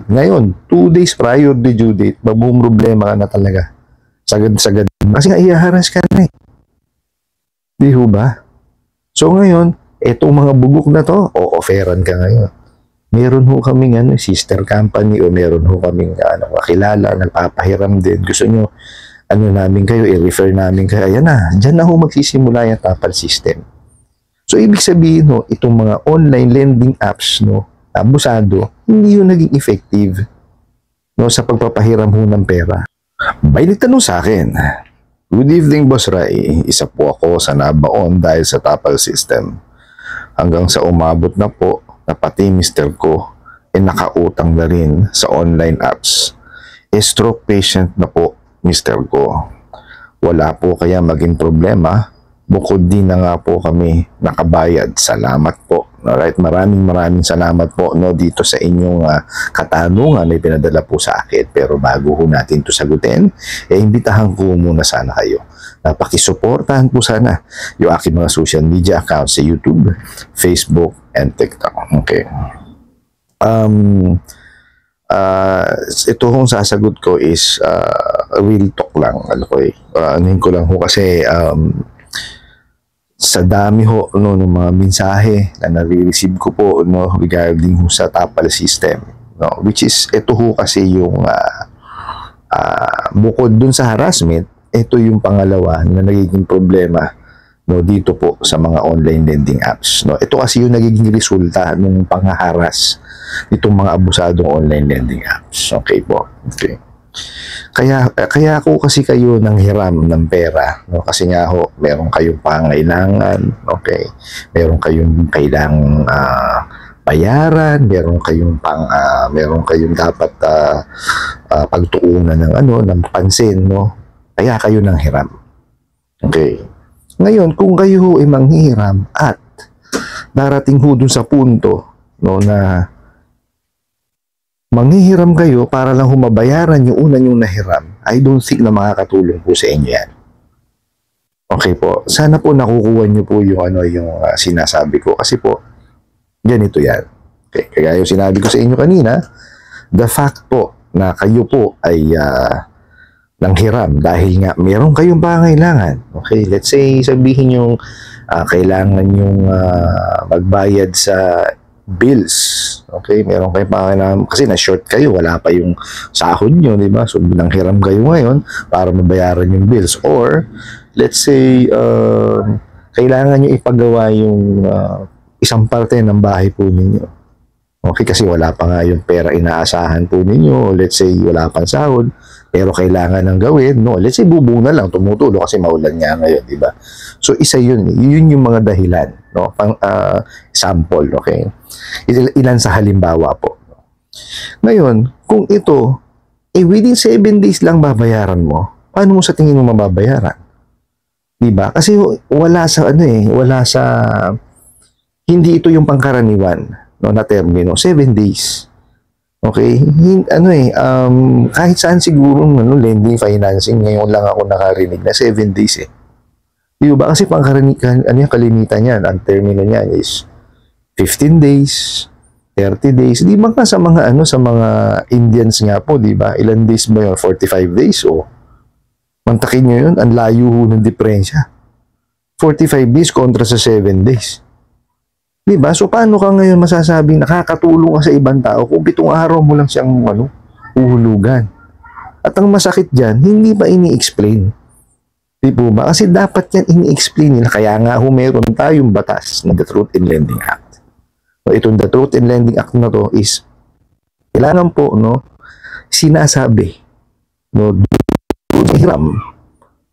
Ngayon, 2 days prior to due date, problema ka na talaga. Sagad-sagad. Kasi nga, ihaharas ka na eh. Di ho ba? So ngayon, etong mga bugok na to, o-offeran ka ngayon. Meron ho kaming sister company o meron ho kaming kakilala, nagpapahiram din. Gusto nyo, namin kayo, i-refer namin kayo. Ayan na, dyan na ho magsisimula yung Tapal system. So, ibig sabihin ho, itong mga online lending apps, abusado, hindi yun naging effective sa pagpapahiram ho ng pera. May nagtanong sa akin, "Good evening, Boss Ray. Isa po ako sa nabaon dahil sa Tapal system. Hanggang sa umabot na po na pati mister ko nakautang na rin sa online apps. Stroke patient na po mister ko. Wala po kaya maging problema. Bukod din na nga po kami nakabayad. Salamat po." Alright, maraming salamat po dito sa inyong katanungan na pinadala po sa akin. Pero bago ho natin ito sagutin, imbitahan ko muna sana kayo. Pakisuportahan po sana yung aking mga social media accounts sa YouTube, Facebook, and TikTok. Okay. Ito hong sasagot ko is real talk lang. Anuhin ko lang ho kasi sa dami ho ng mga mensahe na nare-receive ko po regarding ho sa Tapal system, which is ito ho kasi yung bukod dun sa harassment, ito yung pangalawa na nagiging problema dito po sa mga online lending apps. Ito kasi yung nagiging resulta ng panghaharas itong mga abusadong online lending apps. Okay po. Okay. Kaya ako kasi kayo nang hiram ng pera, kasi nga ho, meron kayong pangailangan, okay? Meron kayong kailangang bayaran, meron kayong dapat pagtuunan ng pansin, Kaya kayo nang hiram. Okay. Ngayon, kung kayo ho ay manghihiram at darating ho dun sa punto na manghihiram kayo para lang humabayaran yung una yung nahiram, I don't think na makakatulong po sa inyo yan. Okay po. Sana po nakukuha nyo po yung sinasabi ko. Kasi po, ganito yan. Okay. Kaya yung sinabi ko sa inyo kanina, the fact po na kayo po ay nanghiram dahil nga meron kayong pangailangan. Okay. Let's say, sabihin yung kailangan yung magbayad sa bills. Okay, meron kayo pangailangan kasi na-short kayo, wala pa yung sahod nyo, di ba? So, nanghiram kayo ngayon para mabayaran yung bills. Or, let's say, kailangan nyo ipagawa yung isang parte ng bahay po ninyo. Okay, kasi wala pa nga yung pera inaasahan po ninyo. Let's say, wala pang sahod, pero kailangan ng gawin. Let's say, bubong na lang, tumutulo kasi maulan nga ngayon, di ba? So, isa yun. Yun yung mga dahilan. Sample, okay? Ilan sa halimbawa po. Ngayon, kung ito, within 7 days lang babayaran mo, paano mo sa tingin mo mababayaran? Diba? Kasi wala sa hindi ito yung pangkaraniwan na termino, 7 days. Okay? Kahit saan siguro lending financing, ngayon lang ako nakarinig na 7 days eh. Di ba? Kasi kalimitan yan, ang termino niyan is 15 days, 30 days. Di ba sa mga sa mga Indians nga po, di ba? Ilan days ba yun? 45 days o mantakin nyo yun, ang layo ng diferensya. 45 days kontra sa 7 days. Di ba? So paano ka ngayon masasabing nakakatulong ka sa ibang tao kung 7 araw mo lang siyang uhulugan? At ang masakit dyan, hindi pa ini-explain. Di po ba? Kasi dapat yan ini-explain nila. Kaya nga meron tayong batas na the Truth in Lending Act. So, itong the Truth in Lending Act na to is kailangan po sinasabi hiram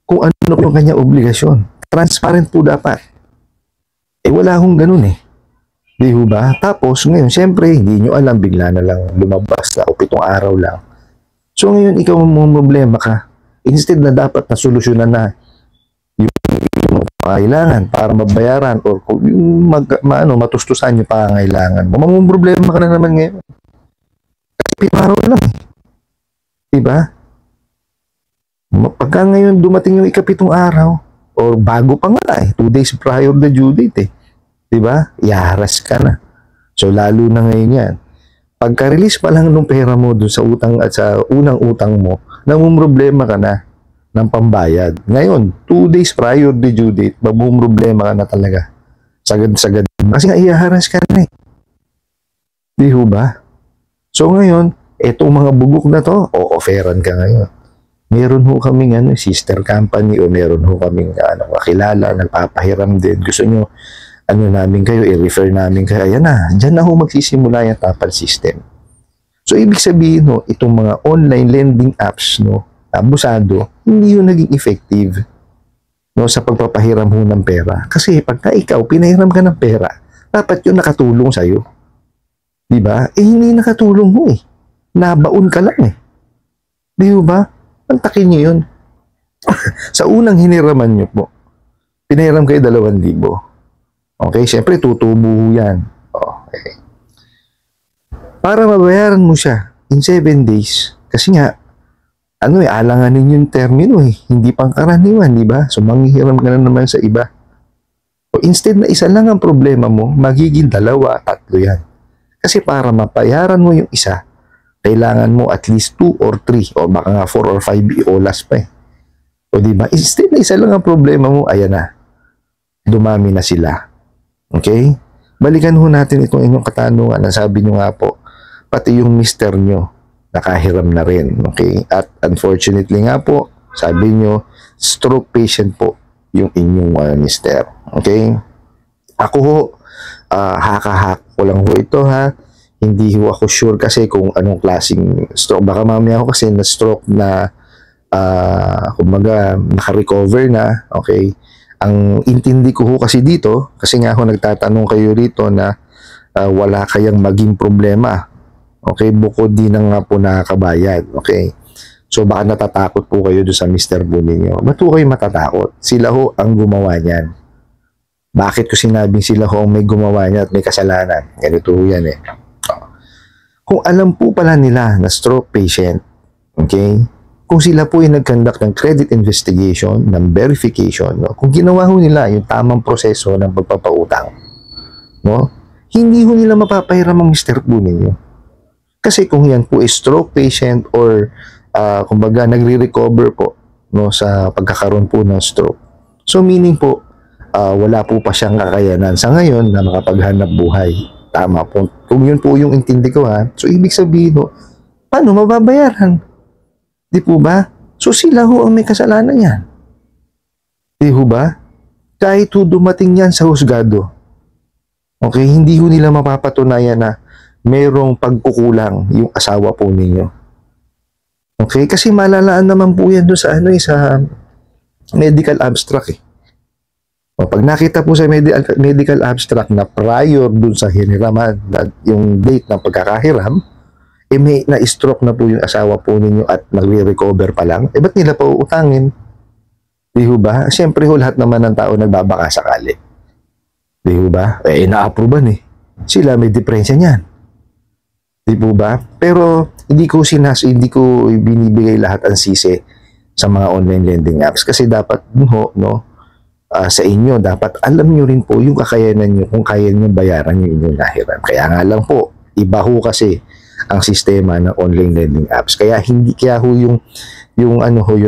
kung ano yung kanyang obligasyon. Transparent po dapat. Wala hong ganun eh. Di ba? Tapos ngayon, syempre, hindi nyo alam, bigla na lang lumabas na o 7 araw lang. So ngayon, ikaw mo problema ka. Instead na dapat na solusyonan na yung pangailangan para mabayaran or yung matustusan yung pangailangan mo. Mamumroblema ka na naman ngayon. Kasi 7 araw lang eh. Diba? Pagka ngayon dumating yung ika-7 araw or bago pa nga 2 days prior the due date eh. Diba? Iharas ka na. So lalo na ngayon yan. Pagka-release pa lang ng pera mo dun sa utang at sa unang utang mo, namumroblema ka na ng pambayad. Ngayon, 2 days prior the due date, mamumroblema ka na talaga. Sagad-sagad. Kasi nga iyaharas ka na eh. Di ho ba? So ngayon, etong mga bugok na to, o-offeran ka ngayon. Meron ho kaming sister company o meron ho kaming kakilala, nagpapahiram din. Gusto nyo, namin kayo, i-refer namin kayo. Ayan na, dyan na ho magsisimula yung Tapal system. So, ibig sabihin ho, itong mga online lending apps, abusado, hindi yun naging effective sa pagpapahiram ho ng pera. Kasi pagka ikaw, pinahiram ka ng pera, dapat yun nakatulong sa'yo. Diba? Hindi nakatulong ho eh. Nabaon ka lang eh. Di ba? Antakin nyo yun. Sa unang hiniraman nyo po, pinahiram kayo 2,000. Okay, syempre tutubo yan. Okay. Para mabayaran mo siya in 7 days, kasi nga, alanganin yung termino eh. Hindi pangkaraniwan, di ba? So, manghihiram ka na naman sa iba. So, instead na isa lang ang problema mo, magiging 2, 3 yan. Kasi para mapayaran mo yung isa, kailangan mo at least 2 or 3, o baka nga 4 or 5 iolas pa eh. O di ba? Instead na isa lang ang problema mo, ayan na. Dumami na sila. Okay? Balikan ho natin itong inyong katanungan na sabi nyo nga po, pati yung mister nyo, nakahiram na rin. Okay? At unfortunately nga po, sabi nyo, stroke patient po yung inyong mister. Okay? Ako ho, haka-hack ko lang ho ito ha. Hindi ho ako sure kasi kung anong klaseng stroke. Baka mamaya ako kasi na-stroke na, kumbaga, naka-recover na. Okay? Ang intindi ko ho kasi dito, kasi nga ho nagtatanong kayo rito na wala kayang maging problema. Okay, bukod din na nga po nakakabayad. Okay, so baka natatakot po kayo doon sa mister po ninyo. Ba't po kayo matatakot? Sila ho ang gumawa niyan. Bakit ko sinabing sila ho ang may gumawa niya at may kasalanan? Ganito ho yan eh. Kung alam po pala nila na stroke patient, okay, kung sila po ay nag-conduct ng credit investigation, ng verification, kung ginawa ho nila yung tamang proseso ng pagpapautang, hindi ho nila mapapahiram ang mister po ninyo. Kasi kung yan po ay stroke patient or kumbaga nagre-recover po sa pagkakaroon po ng stroke. So meaning po, wala po pa siyang kakayanan sa ngayon na makapaghanap buhay. Tama po. Kung yun po yung intindi ko ha, so ibig sabihin ho, paano mababayaran? Di po ba? So sila ho ang may kasalanan yan. Di ho ba? Kahit ho dumating yan sa husgado, okay, hindi ho nila mapapatunayan na mayroong pagkukulang yung asawa po ninyo. Okay? Kasi malalaan naman po yan doon sa sa medical abstract eh. O, pag nakita po sa medical abstract na prior doon sa hiniraman, yung date ng pagkakahiram, may na-stroke na po yung asawa po ninyo at nagre-recover pa lang, ba't nila pa uutangin? Di ho ba? Siyempre ho, lahat naman ng tao nagbabaka sakali. Di ho ba? Na-approvean eh. Sila may diferensya niyan. Di po ba? Pero hindi ko binibigay lahat ang sisi sa mga online lending apps kasi dapat sa inyo, dapat alam nyo rin po yung kakayanan nyo kung kaya nyo bayaran yung inyong nahiram. Kaya nga lang po, iba ho kasi ang sistema ng online lending apps. Kaya yung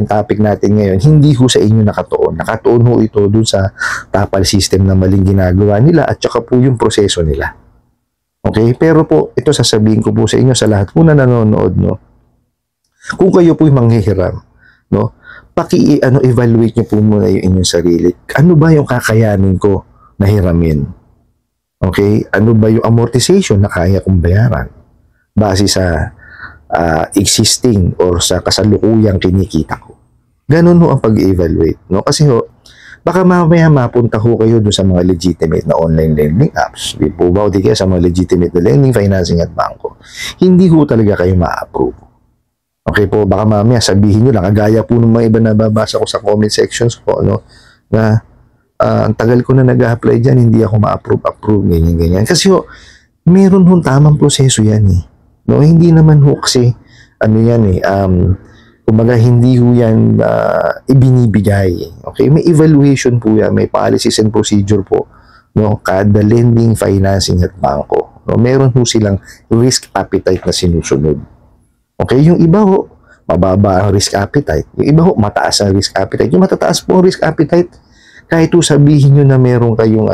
topic natin ngayon, hindi ho sa inyo nakatuon. Nakatuon ho ito dun sa Tapal system na maling ginagawa nila at saka po yung proseso nila. Okay? Pero po, ito sasabihin ko po sa inyo sa lahat po na nanonood, kung kayo po yung manghihiram, evaluate nyo po muna yung inyong sarili. Ano ba yung kakayanin ko na hiramin? Okay? Ano ba yung amortization na kaya kong bayaran? Base sa existing or sa kasalukuyang kinikita ko. Ganun ho ang pag-evaluate. Kasi baka mamaya mapunta ho kayo doon sa mga legitimate na online lending apps. Di po ba? O di kaya sa mga legitimate na lending, financing at bangko. Hindi ho talaga kayo ma-approve. Okay po, baka mamaya sabihin nyo lang, kagaya po ng mga iba na babasa ko sa comment sections po, na ang tagal ko na nag-apply dyan, hindi ako ma-approve, ganyan. Kasi meron hong tamang proseso yan eh. Hindi naman ho kasi, kumbaga hindi ho yan ibinibigay. Okay, may evaluation po yan, may policies and procedure po no, kada lending, financing at bangko. No, meron ho silang risk appetite na sinusunod. Okay, yung iba ho, mababa ang risk appetite. Yung iba ho, mataas ang risk appetite. Yung matataas po ang risk appetite, kahit ho sabihin nyo na meron kayong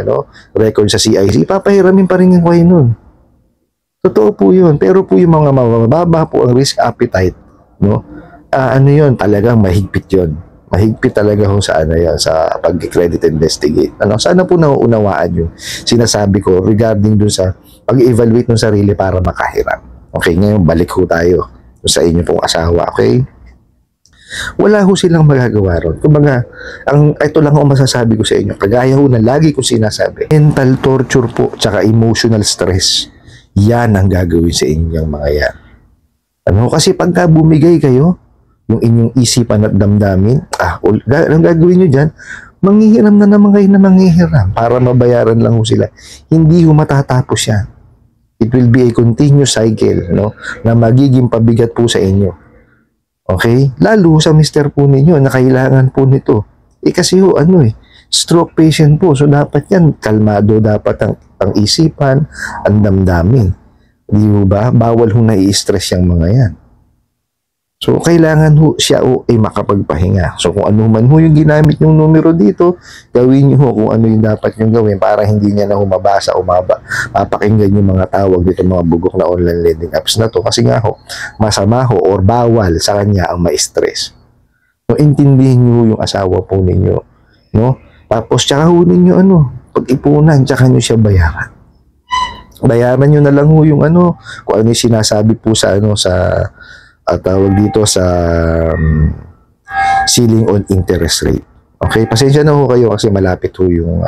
record sa CIC, papahiramin pa rin yung kayo nun. Totoo po yun. Pero po yung mga mababa po ang risk appetite, no, yun, talagang mahigpit yun. Mahigpit talaga ho sa sa pag-credit investigate. Sana po nauunawaan yung sinasabi ko regarding dun sa pag-evaluate ng sarili para makahiram. Okay, ngayon balik ho tayo sa inyo pong asawa, okay? Wala ho silang magagawa ron. Kumbaga, ito lang ho masasabi ko sa inyo. Kagaya ho na lagi ko sinasabi, mental torture po, tsaka emotional stress, yan ang gagawin sa inyong mga yan. Kasi pagka bumigay kayo, yung inyong isipan at damdamin, ang gagawin nyo dyan, manghihiram na naman kayo na manghihiram para mabayaran lang ho sila. Hindi ho matatapos yan. It will be a continuous cycle, no, na magiging pabigat po sa inyo. Okay? Lalo sa mister po ninyo na kailangan po nito. Kasi ho, stroke patient po. So, dapat yan, kalmado dapat ang isipan, ang damdamin. Di ba? Bawal ho nai-stress yung mga yan. So, kailangan ho siya ay makapagpahinga. So, kung ano man ho yung ginamit yung numero dito, gawin niyo ho kung ano yung dapat nyo gawin para hindi niya na humabasa o mapakinggan yung mga tawag dito, mga bugok na online lending apps na to. Kasi nga ho, masama ho or bawal sa kanya ang ma-stress. So, intindihin niyo yung asawa po ninyo. No? Tapos, tsaka ho ninyo pag-ipunan, tsaka nyo siya bayaran. Bayaran nyo na lang ho yung kung ano yung sinasabi po sa tawag dito sa ceiling on interest rate. Okay, pasensya na ho kayo kasi malapit ho yung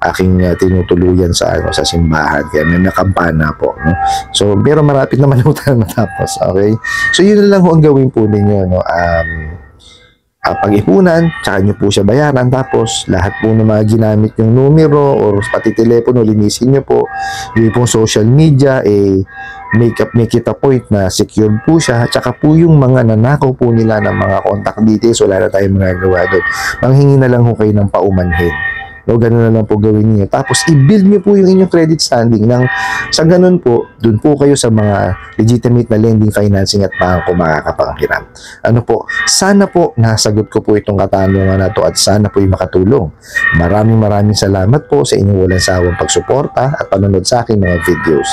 aking tinutuluyan sa simbahan. Kaya may nakampana po, no? So, pero malapit naman ho tayo matapos. Okay? So, yun na lang ho ang gawin po ninyo, no? Pag-ipunan, tsaka nyo po siya bayaran, tapos lahat po ng mga ginamit yung numero or pati telepono, linisin nyo po. Yung pong social media, make it a point na secured po siya, tsaka po yung mga nanakaw po nila ng mga contact details, wala na tayong magagawa doon. Manghingi na lang ho kayo ng paumanhin. No, ganun na lang po gawin niyo. Tapos, i-build niyo po yung inyong credit standing sa ganun po, dun po kayo sa mga legitimate na lending, financing at bangko makakapanghiram. Sana po nasagot ko po itong katanungan na to at sana po yung makatulong. Maraming salamat po sa inyong walang sawang pagsuporta at panonood sa aking mga videos.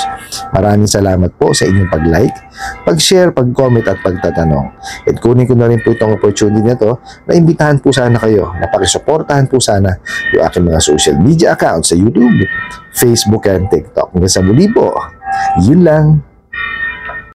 Maraming salamat po sa inyong pag-like, pag-share, pag-comment at pagtatanong. At kunin ko na rin po itong opportunity na to na imbitahan po sana kayo na pakisuportahan po sana yung aking mga social media accounts sa YouTube, Facebook, and TikTok. Hanggang sa muli po, yun lang.